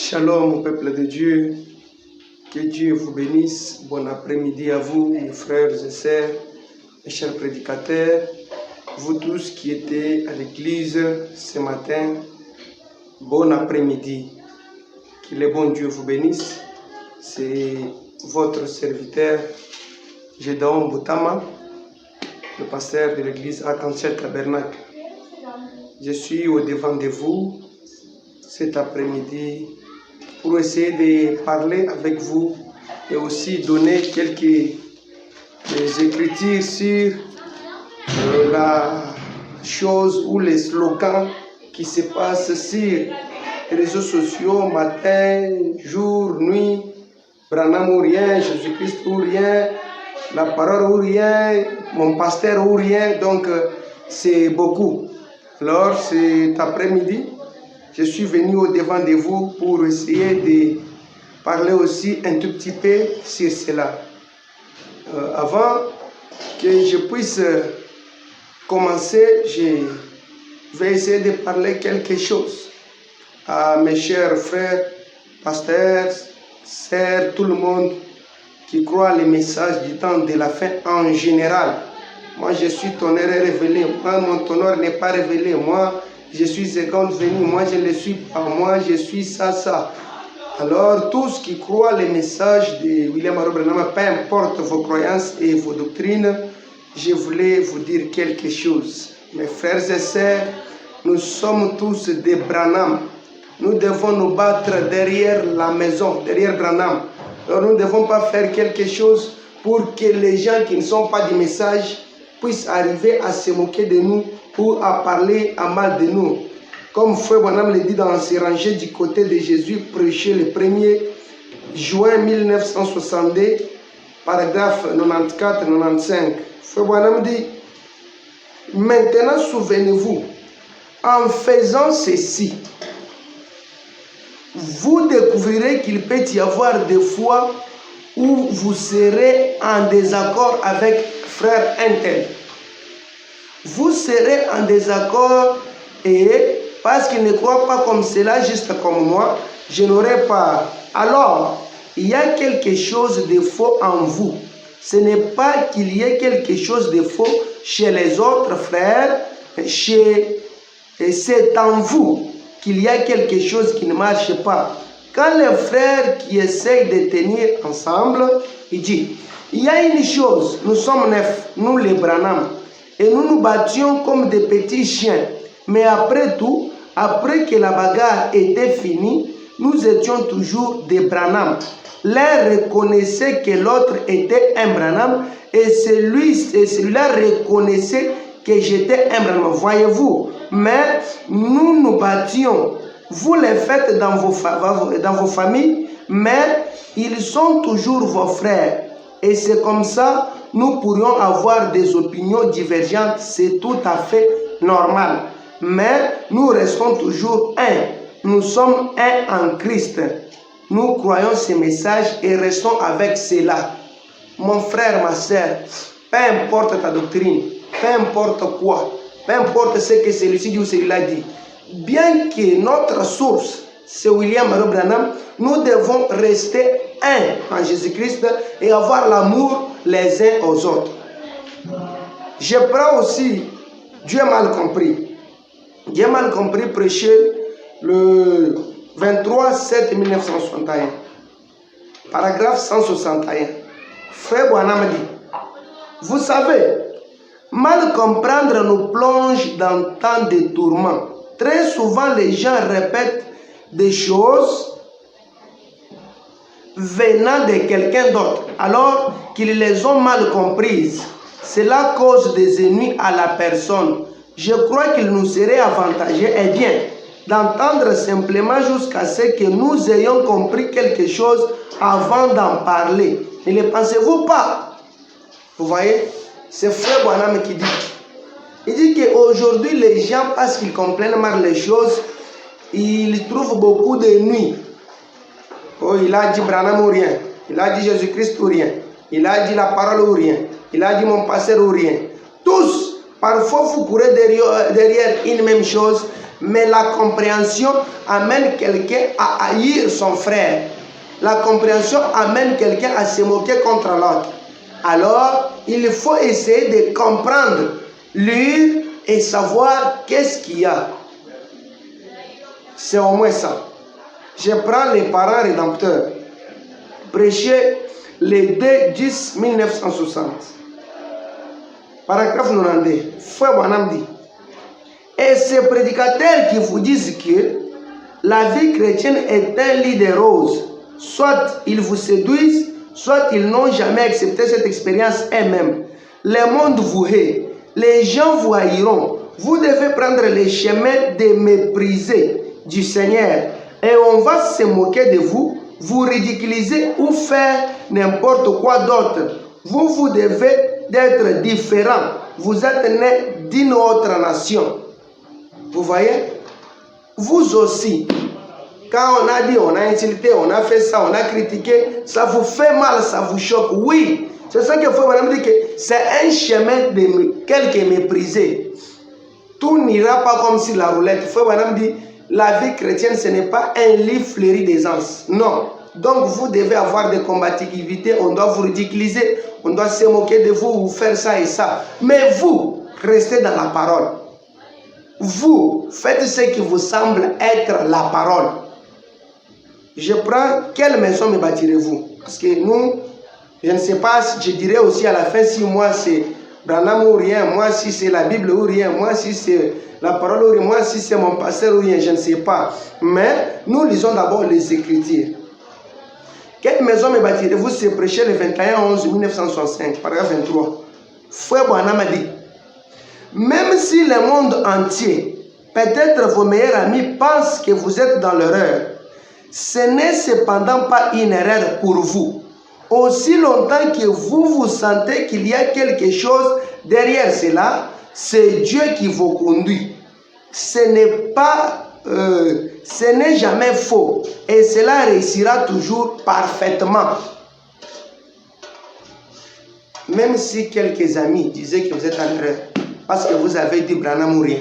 Shalom, peuple de Dieu. Que Dieu vous bénisse. Bon après-midi à vous, mes frères et sœurs, mes chers prédicateurs, vous tous qui étiez à l'église ce matin. Bon après-midi. Que le bon Dieu vous bénisse. C'est votre serviteur, Gédéon Boutama, le pasteur de l'église Arc-en-Ciel Tabernacle. Je suis au devant de vous cet après-midi pour essayer de parler avec vous et aussi donner quelques écritures sur la chose ou les slogans qui se passent sur les réseaux sociaux, matin, jour, nuit, Branham ou rien, Jésus-Christ ou rien, la parole ou rien, mon pasteur ou rien, donc c'est beaucoup. Alors cet après-midi, je suis venu au devant de vous pour essayer de parler aussi un tout petit peu sur cela. Avant que je puisse commencer, je vais essayer de parler quelque chose à mes chers frères, pasteurs, sœurs, tout le monde qui croit les messages du temps de la fin en général. Moi, je suis tonnerre révélé. Moi, mon tonnerre n'est pas révélé. Moi, je suis seconde venu. Moi, je ne le suis pas. Moi, je suis ça. Alors, tous qui croient les messages de William Aro Branham, peu importe vos croyances et vos doctrines, je voulais vous dire quelque chose. Mes frères et sœurs, nous sommes tous des Branham. Nous devons nous battre derrière la maison, derrière Branham. Alors, nous ne devons pas faire quelque chose pour que les gens qui ne sont pas du message puissent arriver à se moquer de nous ou à parler à mal de nous. Comme Frère Branham le dit dans ses rangées du côté de Jésus, prêché le 1er juin 1962, paragraphe 94-95. Frère Branham dit: maintenant souvenez-vous, en faisant ceci, vous découvrirez qu'il peut y avoir des fois où vous serez en désaccord avec frère Intel. Vous serez en désaccord et parce qu'il ne croit pas comme cela, juste comme moi, je n'aurai pas. Alors, il y a quelque chose de faux en vous. Ce n'est pas qu'il y ait quelque chose de faux chez les autres frères, c'est en vous qu'il y a quelque chose qui ne marche pas. Quand les frères qui essayent de tenir ensemble, il dit, il y a une chose, nous sommes 9, nous les Branham, et nous nous battions comme des petits chiens. Mais après tout, après que la bagarre était finie, nous étions toujours des Branham. L'un reconnaissait que l'autre était un Branham, et celui-là reconnaissait que j'étais un Branham. Voyez-vous, mais nous nous battions. Vous les faites dans vos familles, mais ils sont toujours vos frères. Et c'est comme ça, nous pourrions avoir des opinions divergentes, c'est tout à fait normal. Mais nous restons toujours un. Nous sommes un en Christ. Nous croyons ces messages et restons avec cela. Mon frère, ma soeur, peu importe ta doctrine, peu importe quoi, peu importe ce que celui-ci dit ou celui-là dit, bien que notre source, c'est William Aro Branham, nous devons rester un en Jésus-Christ et avoir l'amour les uns aux autres. Je prends aussi, Dieu mal compris. Dieu mal compris prêché le 23/7/1961, paragraphe 161. Frère Branham dit, vous savez, mal comprendre nous plonge dans tant de tourments. Très souvent, les gens répètent des choses venant de quelqu'un d'autre, alors qu'ils les ont mal comprises. Cela cause des ennuis à la personne. Je crois qu'il nous serait avantageux et bien d'entendre simplement jusqu'à ce que nous ayons compris quelque chose avant d'en parler. Ne le pensez-vous pas? Vous voyez, c'est Frère Branham qui dit. Il dit qu'aujourd'hui, les gens, parce qu'ils comprennent mal les choses, ils trouvent beaucoup de nuits. Oh, il a dit Branham ou rien. Il a dit Jésus-Christ ou rien. Il a dit la parole ou rien. Il a dit mon pasteur ou rien. Tous, parfois vous pourrez derrière une même chose Mais la compréhension amène quelqu'un à haïr son frère. La compréhension amène quelqu'un à se moquer contre l'autre. Alors, il faut essayer de comprendre, lire et savoir qu'est-ce qu'il y a. C'est au moins ça. Je prends les parents rédempteurs. Prêcher les 2-10-1960. Paragraphe 92. Frère Branham dit. Et ces prédicateurs qui vous disent que la vie chrétienne est un lit de roses, soit ils vous séduisent, soit ils n'ont jamais accepté cette expérience eux-mêmes. Le monde vous hait, les gens vous haïront. Vous devez prendre le chemin de mépriser du Seigneur et on va se moquer de vous, vous ridiculiser ou faire n'importe quoi d'autre. Vous devez d'être différent. Vous êtes né d'une autre nation. Vous voyez? Vous aussi, quand on a dit, on a insulté, on a fait ça, on a critiqué, ça vous fait mal, ça vous choque. Oui, c'est ça qu'il faut me dire que c'est un chemin de quelqu'un méprisé. Tout n'ira pas comme si la roulette. Il faut me dire, la vie chrétienne, ce n'est pas un lit fleuri d'aisance. Non. Donc vous devez avoir des combativités, on doit vous ridiculiser, on doit se moquer de vous, vous faire ça et ça. Mais vous, restez dans la parole. Vous, faites ce qui vous semble être la parole. Je prends, quelle maison me bâtirez-vous? Parce que nous, je ne sais pas, je dirais aussi à la fin si moi c'est Branham ou rien, moi si c'est la Bible ou rien, moi si c'est la parole ou rien, moi si c'est mon pasteur ou rien, je ne sais pas. Mais nous lisons d'abord les Écritures. Quelle maison me bâtirez-vous? C'est prêché le 21-11-1965, paragraphe 23. Frère Branham a dit, même si le monde entier, peut-être vos meilleurs amis, pensent que vous êtes dans l'erreur, ce n'est cependant pas une erreur pour vous. Aussi longtemps que vous vous sentez qu'il y a quelque chose derrière cela, c'est Dieu qui vous conduit. Ce n'est jamais faux et cela réussira toujours parfaitement. Même si quelques amis disaient que vous êtes en erreur, parce que vous avez dit Branham ou rien.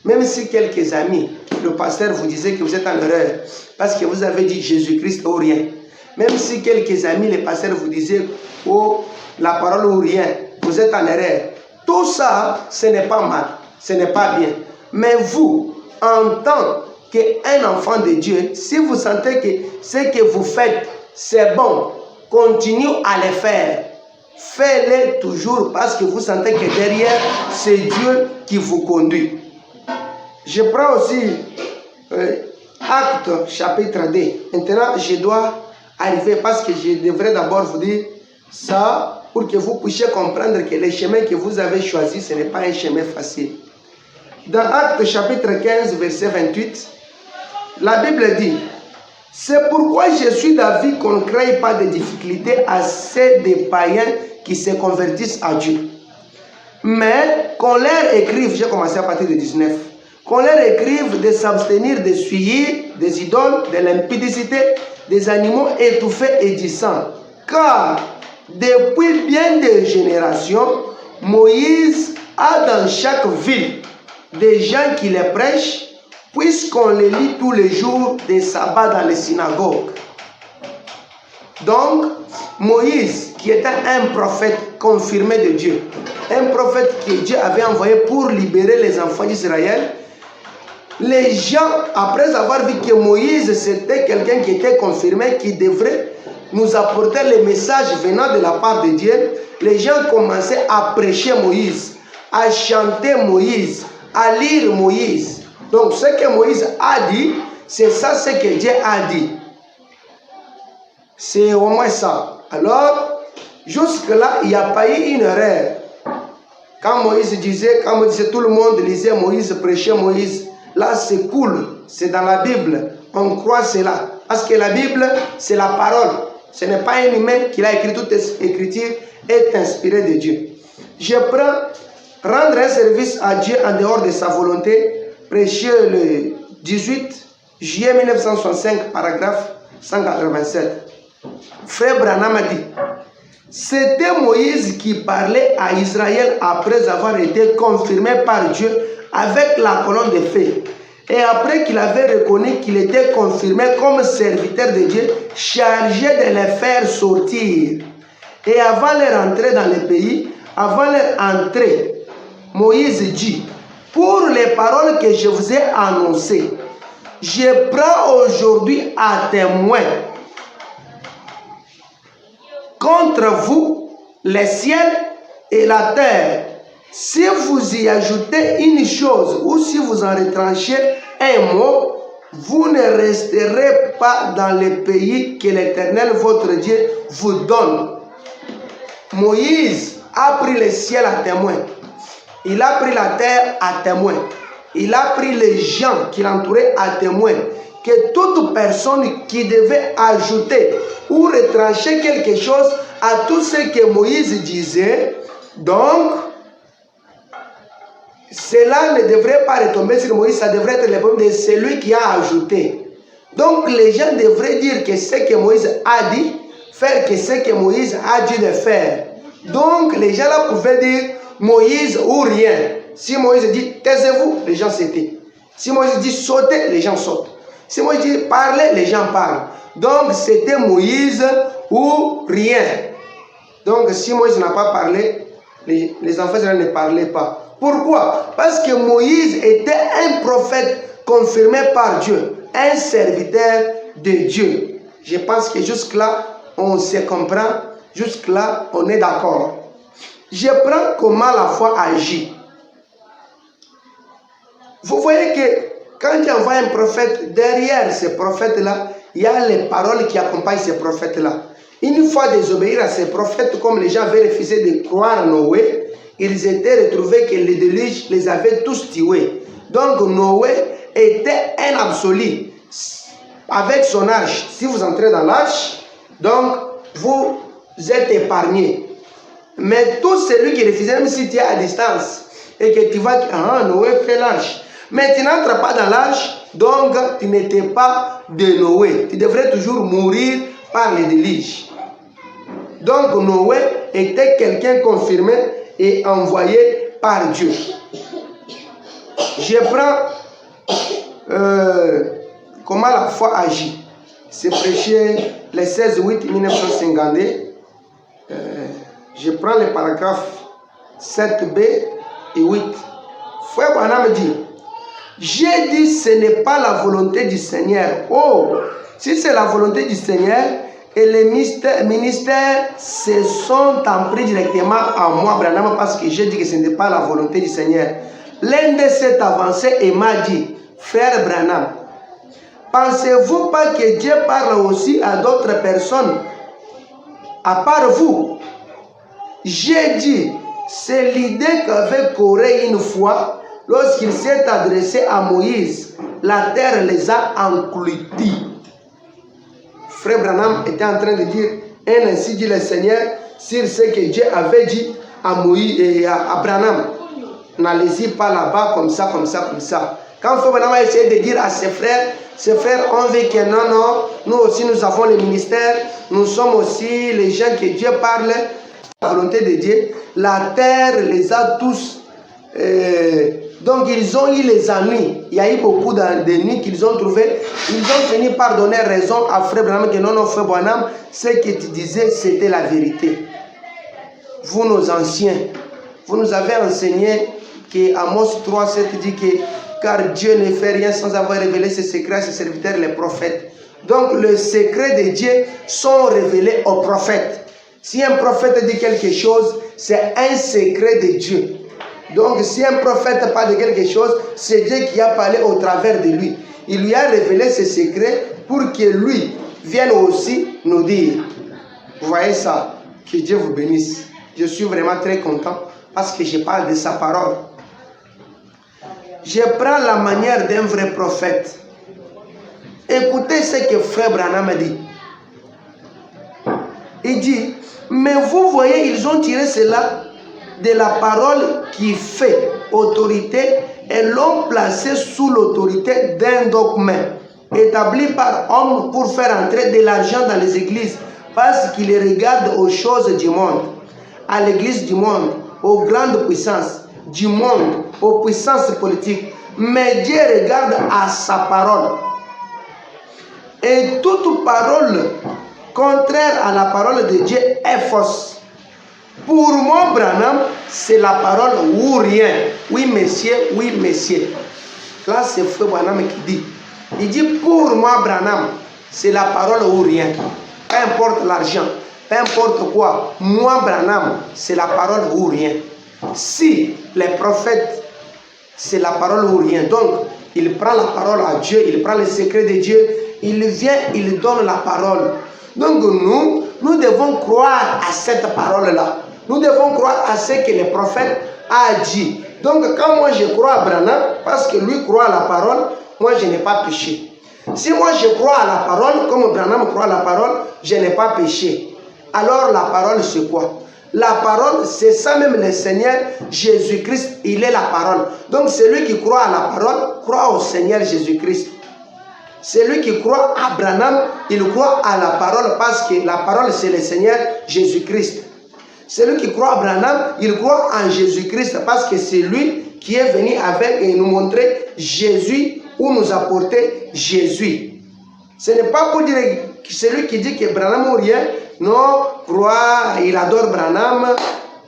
Même si quelques amis, le pasteur vous disait que vous êtes en erreur, parce que vous avez dit Jésus-Christ ou rien. Même si quelques amis, les pasteurs vous disaient oh, la parole ou rien, vous êtes en erreur. Tout ça, ce n'est pas mal, ce n'est pas bien. Mais vous, en tant qu'un enfant de Dieu, si vous sentez que ce que vous faites, c'est bon, continuez à le faire. Faites-le toujours parce que vous sentez que derrière, c'est Dieu qui vous conduit. Je prends aussi Actes chapitre 2. Maintenant, je dois arriver parce que je devrais d'abord vous dire ça pour que vous puissiez comprendre que le chemin que vous avez choisi, ce n'est pas un chemin facile. Dans Actes chapitre 15, verset 28, la Bible dit « C'est pourquoi je suis d'avis qu'on ne crée pas de difficultés à ceux des païens qui se convertissent à Dieu. Mais qu'on leur écrive, j'ai commencé à partir de 19, qu'on leur écrive de s'abstenir de suivre des idoles, de l'impudicité, des animaux étouffés et du sang. Car depuis bien des générations, Moïse a dans chaque ville des gens qui les prêchent, puisqu'on les lit tous les jours des sabbats dans les synagogues. » Donc, Moïse, qui était un prophète confirmé de Dieu, un prophète que Dieu avait envoyé pour libérer les enfants d'Israël, les gens, après avoir vu que Moïse, c'était quelqu'un qui était confirmé, qui devrait nous apporter les messages venant de la part de Dieu, les gens commençaient à prêcher Moïse, à chanter Moïse, à lire Moïse. Donc, ce que Moïse a dit, c'est ça ce que Dieu a dit. C'est au moins ça. Alors, jusque-là, il n'y a pas eu une erreur. Quand Moïse disait, tout le monde lisait Moïse, prêchait Moïse, là c'est cool, c'est dans la Bible, on croit cela. Parce que la Bible, c'est la parole. Ce n'est pas un humain qui l'a écrit, toute écriture est inspirée de Dieu. Je prends, rendre un service à Dieu en dehors de sa volonté, prêcher le 18 juillet 1965, paragraphe 187. Frère Branham a dit, C'était Moïse qui parlait à Israël après avoir été confirmé par Dieu avec la colonne de feu. Et après qu'il avait reconnu qu'il était confirmé comme serviteur de Dieu, chargé de les faire sortir. Et avant leur entrée dans le pays, avant leur entrée, Moïse dit, pour les paroles que je vous ai annoncées, je prends aujourd'hui à témoin contre vous les ciels et la terre. Si vous y ajoutez une chose ou si vous en retranchez un mot, vous ne resterez pas dans le pays que l'Éternel votre Dieu vous donne. Moïse a pris le ciel à témoin. Il a pris la terre à témoin. Il a pris les gens qui l'entouraient à témoin. Que toute personne qui devait ajouter ou retrancher quelque chose à tout ce que Moïse disait, donc, cela ne devrait pas retomber sur Moïse, ça devrait être le problème de celui qui a ajouté. Donc, les gens devraient dire que ce que Moïse a dit, faire que ce que Moïse a dit de faire. Donc, les gens là pouvaient dire Moïse ou rien. Si Moïse dit taisez-vous, les gens se taisent. Si Moïse dit sautez, les gens sautent. Si Moïse dit parlez, les gens parlent. Donc, c'était Moïse ou rien. Donc, si Moïse n'a pas parlé, les enfants ne parlaient pas. Pourquoi? Parce que Moïse était un prophète confirmé par Dieu, un serviteur de Dieu. Je pense que jusque-là, on se comprend. Jusque-là, on est d'accord. Je prends comment la foi agit. Vous voyez que quand Dieu envoie un prophète, derrière ce prophète-là, il y a les paroles qui accompagnent ce prophète-là. Une fois désobéir à ces prophètes, comme les gens avaient refusé de croire en Noé, ils étaient retrouvés que le déluge les avait tous tués. Donc Noé était un absolu. Avec son arche, si vous entrez dans l'arche, donc vous êtes épargnés. Mais tout celui qui refusait, même si tu es à distance, et que tu vas, Noé fait l'arche. Mais tu n'entres pas dans l'arche, donc tu n'étais pas de Noé. Tu devrais toujours mourir par le déluge. Donc Noé était quelqu'un confirmé et envoyé par Dieu. Je prends comment la foi agit. C'est prêché le 16 8 1952. Je prends les paragraphes 7b et 8. Frère Branham dit, j'ai dit ce n'est pas la volonté du Seigneur. Oh, si c'est la volonté du Seigneur, et les ministères se sont en pris directement à moi, Branham, parce que j'ai dit que ce n'est pas la volonté du Seigneur. L'un de s'est avancé et m'a dit, frère Branham, pensez-vous pas que Dieu parle aussi à d'autres personnes à part vous? J'ai dit, c'est l'idée qu'avait Corée une fois, lorsqu'il s'est adressé à Moïse, la terre les a engloutis. Frère Branham était en train de dire, ainsi dit le Seigneur, sur ce que Dieu avait dit à Moïse et à Branham. N'allez-y pas là-bas comme ça, comme ça, comme ça. Quand Frère Branham a essayé de dire à ses frères, on veut que non, nous aussi nous avons le ministère, nous sommes aussi les gens que Dieu parle, la volonté de Dieu, la terre les a tous, donc ils ont eu les ennuis, il y a eu beaucoup d'ennuis qu'ils ont trouvés, ils ont fini par donner raison à Frère Branham que non, Frère Branham, ce que tu disais c'était la vérité. Vous nos anciens, vous nous avez enseigné que Amos 3:7 dit que car Dieu ne fait rien sans avoir révélé ses secrets à ses serviteurs les prophètes. Donc les secrets de Dieu sont révélés aux prophètes. Si un prophète dit quelque chose, c'est un secret de Dieu. Donc si un prophète parle de quelque chose, c'est Dieu qui a parlé au travers de lui. Il lui a révélé ses secrets pour que lui vienne aussi nous dire. Vous voyez ça? Que Dieu vous bénisse. Je suis vraiment très content parce que je parle de sa parole. Je prends la manière d'un vrai prophète. Écoutez ce que Frère Branham a dit. Il dit, mais vous voyez, ils ont tiré cela de la parole qui fait autorité et l'ont placé sous l'autorité d'un dogme établi par homme pour faire entrer de l'argent dans les églises parce qu'il regarde aux choses du monde, à l'église du monde, aux grandes puissances du monde, aux puissances politiques. Mais Dieu regarde à sa parole. Et toute parole contraire à la parole de Dieu est fausse. Pour moi, Branham, c'est la parole ou rien. Oui, monsieur, oui, monsieur. Là, c'est Frère Branham qui dit. Il dit, pour moi, Branham, c'est la parole ou rien. Peu importe l'argent, peu importe quoi. Moi, Branham, c'est la parole ou rien. Si les prophètes, c'est la parole ou rien. Donc, il prend la parole à Dieu, il prend le secret de Dieu, il vient, il donne la parole. Donc, nous devons croire à cette parole-là. Nous devons croire à ce que le prophète a dit. Donc, quand moi je crois à Branham, parce que lui croit à la parole, moi je n'ai pas péché. Si moi je crois à la parole, comme Branham croit à la parole, je n'ai pas péché. Alors la parole c'est quoi? La parole, c'est ça même le Seigneur Jésus-Christ, il est la parole. Donc celui qui croit à la parole, croit au Seigneur Jésus-Christ. Celui qui croit à Branham, il croit à la parole parce que la parole c'est le Seigneur Jésus-Christ. Celui qui croit à Branham, il croit en Jésus-Christ parce que c'est lui qui est venu avec et nous montrer Jésus ou nous apporter Jésus. Ce n'est pas pour dire que celui qui dit que Branham ou rien, non, croit, il adore Branham,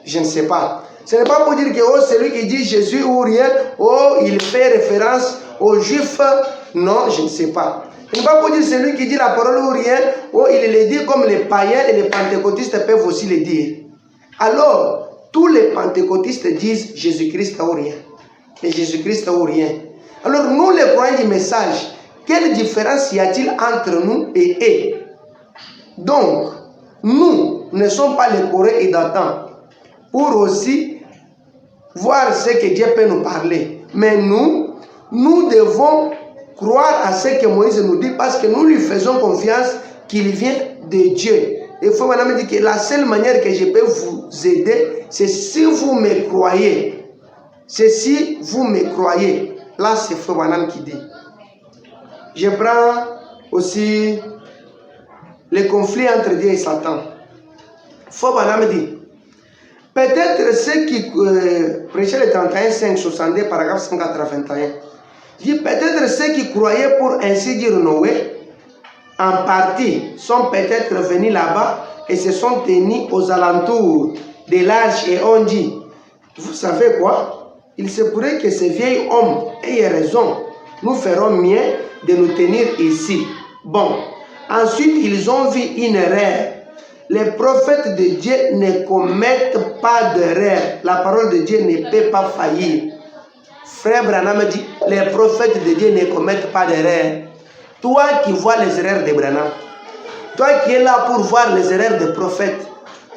je ne sais pas. Ce n'est pas pour dire que oh, celui qui dit Jésus ou rien, oh, il fait référence aux Juifs, non, je ne sais pas. Ce n'est pas pour dire celui qui dit la parole ou rien, oh, il le dit comme les païens et les pentecôtistes peuvent aussi le dire. Alors, tous les pentecôtistes disent Jésus-Christ ou rien. Et Jésus-Christ ou rien. Alors, nous les croyants du message, quelle différence y a-t-il entre nous et eux? Donc, nous ne sommes pas les Coréens et d'antan pour aussi voir ce que Dieu peut nous parler. Mais nous devons croire à ce que Moïse nous dit parce que nous lui faisons confiance qu'il vient de Dieu. Il faut maintenant me dire que la seule manière que je peux vous aider, c'est si vous me croyez. C'est si vous me croyez. Là, c'est Frère Branham qui dit. Je prends aussi le conflit entre Dieu et Satan. Frère Branham dit, peut-être ceux qui prêchaient le 31, 62, paragraphe 181, dit peut-être ceux qui croyaient pour ainsi dire Noé, en partie, sont peut-être venus là-bas et se sont tenus aux alentours de l'arche et ont dit, vous savez quoi? Il se pourrait que ces vieils hommes aient raison. Nous ferons mieux de nous tenir ici. Bon. Ensuite, ils ont vu une erreur. Les prophètes de Dieu ne commettent pas d'erreur. La parole de Dieu ne peut pas faillir. Frère Branham dit, les prophètes de Dieu ne commettent pas d'erreur. Toi qui vois les erreurs de Branham, toi qui es là pour voir les erreurs des prophètes,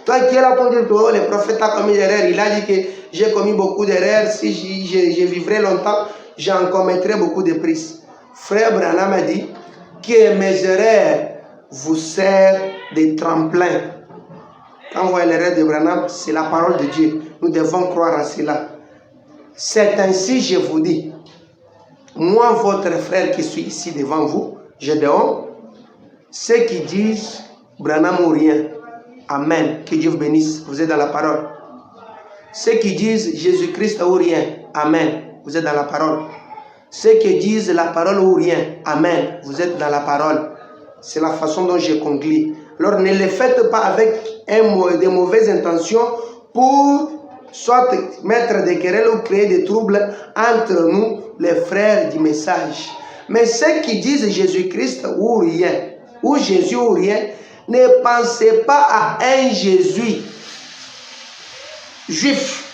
toi qui es là pour dire que oh, le prophète a commis des erreurs, il a dit que j'ai commis beaucoup d'erreurs, si je vivrai longtemps, j'en commettrai beaucoup de prises. Frère Branham a dit que mes erreurs vous servent de tremplin. Quand vous voyez l'erreur de Branham, c'est la parole de Dieu. Nous devons croire à cela. C'est ainsi, je vous dis, moi, votre frère qui suis ici devant vous, Gédéon, ceux qui disent Branham ou rien, Amen, que Dieu vous bénisse, vous êtes dans la parole. Ceux qui disent Jésus-Christ ou rien, Amen, vous êtes dans la parole. Ceux qui disent la parole ou rien, Amen, vous êtes dans la parole. C'est la façon dont je conclue. Alors ne le faites pas avec de mauvaises intentions pour soit mettre des querelles ou créer des troubles entre nous, les frères du message. Mais ceux qui disent Jésus-Christ ou rien, ou Jésus ou rien, ne pensez pas à un Jésus juif.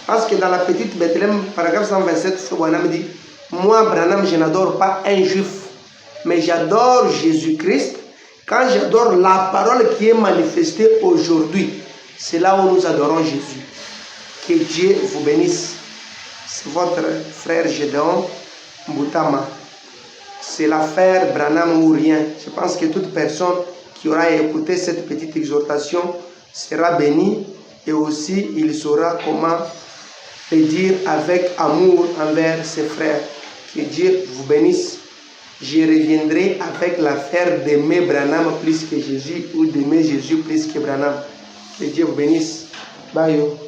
Parce que dans la petite Bethléem, paragraphe 127, Frère Branham dit, moi, Branham, je n'adore pas un juif, mais j'adore Jésus-Christ. Quand j'adore la parole qui est manifestée aujourd'hui, c'est là où nous adorons Jésus. Que Dieu vous bénisse. C'est votre frère Gédéon Mboutama. C'est l'affaire Branham ou rien. Je pense que toute personne qui aura écouté cette petite exhortation sera bénie et aussi il saura comment le dire avec amour envers ses frères. Que Dieu vous bénisse. je reviendrai avec l'affaire d'aimer Branham plus que Jésus ou d'aimer Jésus plus que Branham. Que Dieu vous bénisse. Bye.